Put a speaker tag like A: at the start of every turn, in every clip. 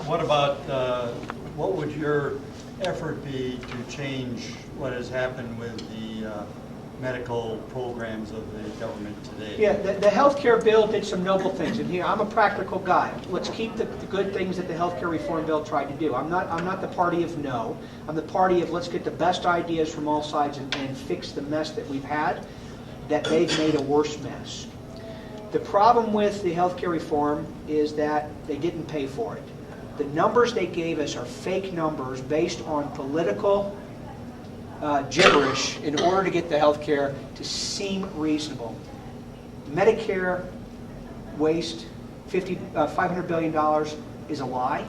A: What about, what would your effort be to change what has happened with the medical programs of the government today?
B: Yeah, the healthcare bill did some noble things, and here I'm a practical guy. Let's keep the good things that the healthcare reform bill tried to do. I'm not the party of no. I'm the party of let's get the best ideas from all sides and fix the mess that we've had. That they've made a worse mess. The problem with the healthcare reform is that they didn't pay for it. The numbers they gave us are fake numbers based on political gibberish in order to get the health care to seem reasonable. Medicare waste, $500 billion is a lie.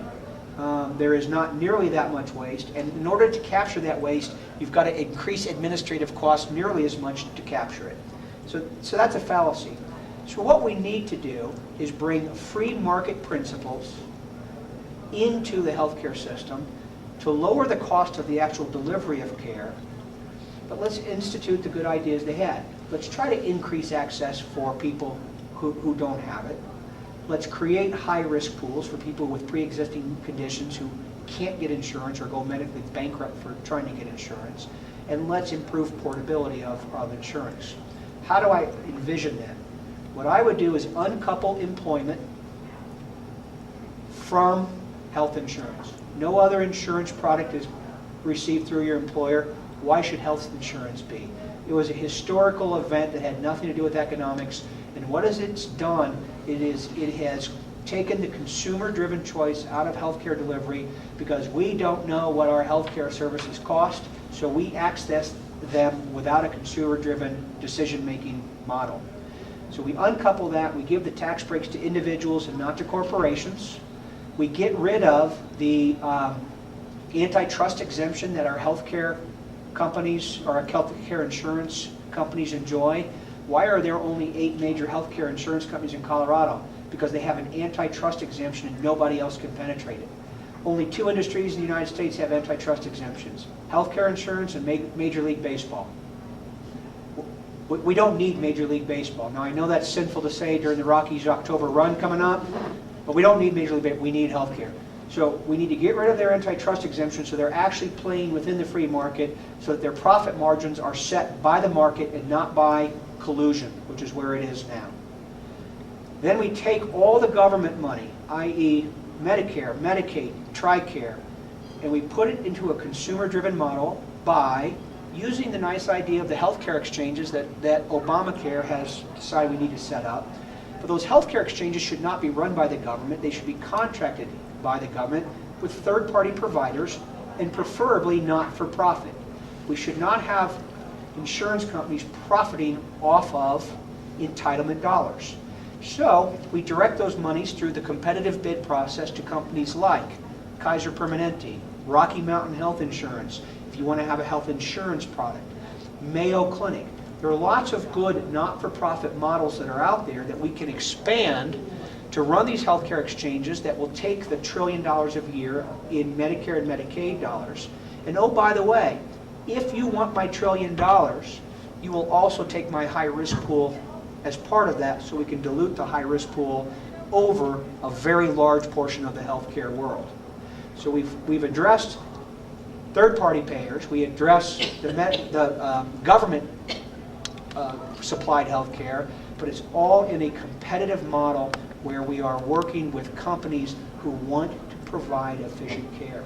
B: There is not nearly that much waste, and in order to capture that waste, you've got to increase administrative costs nearly as much to capture it. So that's a fallacy. So what we need to do is bring free market principles into the healthcare system to lower the cost of the actual delivery of care, but let's institute the good ideas they had. Let's try to increase access for people who don't have it. Let's create high-risk pools for people with pre-existing conditions who can't get insurance or go medically bankrupt for trying to get insurance. And let's improve portability of insurance. How do I envision that? What I would do is uncouple employment from health insurance. No other insurance product is received through your employer. Why should health insurance be? It was a historical event that had nothing to do with economics, and what has it done? It has taken the consumer-driven choice out of healthcare delivery because we don't know what our healthcare services cost, so we access them without a consumer-driven decision-making model. So we uncouple that, we give the tax breaks to individuals and not to corporations. We get rid of the antitrust exemption that our healthcare companies or our healthcare insurance companies enjoy. Why are there only 8 major healthcare insurance companies in Colorado? Because they have an antitrust exemption and nobody else can penetrate it. Only 2 industries in the United States have antitrust exemptions: healthcare insurance and Major League Baseball. We don't need Major League Baseball. Now I know that's sinful to say during the Rockies' October run coming up, but we don't need Major League Baseball, we need healthcare. So we need to get rid of their antitrust exemption so they're actually playing within the free market so that their profit margins are set by the market and not by collusion, which is where it is now. Then we take all the government money, i.e. Medicare, Medicaid, TRICARE, and we put it into a consumer-driven model by using the nice idea of the healthcare exchanges that Obamacare has decided we need to set up. But those healthcare exchanges should not be run by the government. They should be contracted by the government with third-party providers and preferably not for profit. We should not have insurance companies profiting off of entitlement dollars. So we direct those monies through the competitive bid process to companies like Kaiser Permanente, Rocky Mountain Health Insurance, if you want to have a health insurance product, Mayo Clinic. There are lots of good not-for-profit models that are out there that we can expand to run these healthcare exchanges that will take the $1 trillion a year in Medicare and Medicaid dollars. And oh, by the way, if you want my $1 trillion, you will also take my high-risk pool as part of that so we can dilute the high-risk pool over a very large portion of the healthcare world. So we've addressed third-party payers, we address the government supplied health care, but it's all in a competitive model where we are working with companies who want to provide efficient care.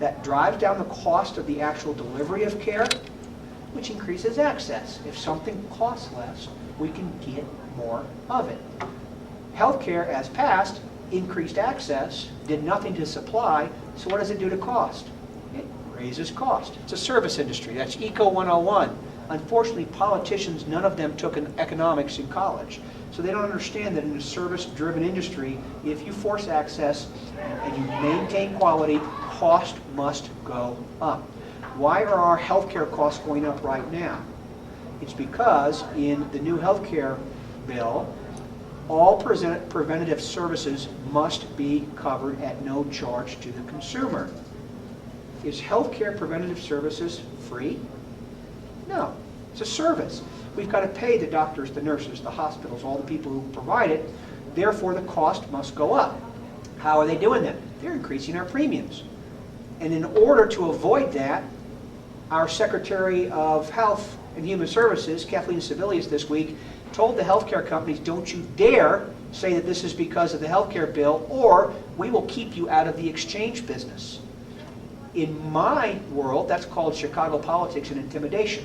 B: That drives down the cost of the actual delivery of care, which increases access. If something costs less, we can get more of it. Healthcare, as passed, increased access, did nothing to supply, so what does it do to cost? It raises cost. It's a service industry. That's Eco 101. Unfortunately, politicians, none of them took economics in college. So they don't understand that in a service-driven industry, if you force access and you maintain quality, cost must go up. Why are our healthcare costs going up right now? It's because in the new healthcare bill, all preventative services must be covered at no charge to the consumer. Is healthcare preventative services free? No, it's a service. We've got to pay the doctors, the nurses, the hospitals, all the people who provide it. Therefore, the cost must go up. How are they doing that? They're increasing our premiums. And in order to avoid that, our Secretary of Health and Human Services, Kathleen Sebelius, this week, told the healthcare companies, don't you dare say that this is because of the healthcare bill, or we will keep you out of the exchange business. In my world, that's called Chicago politics and intimidation.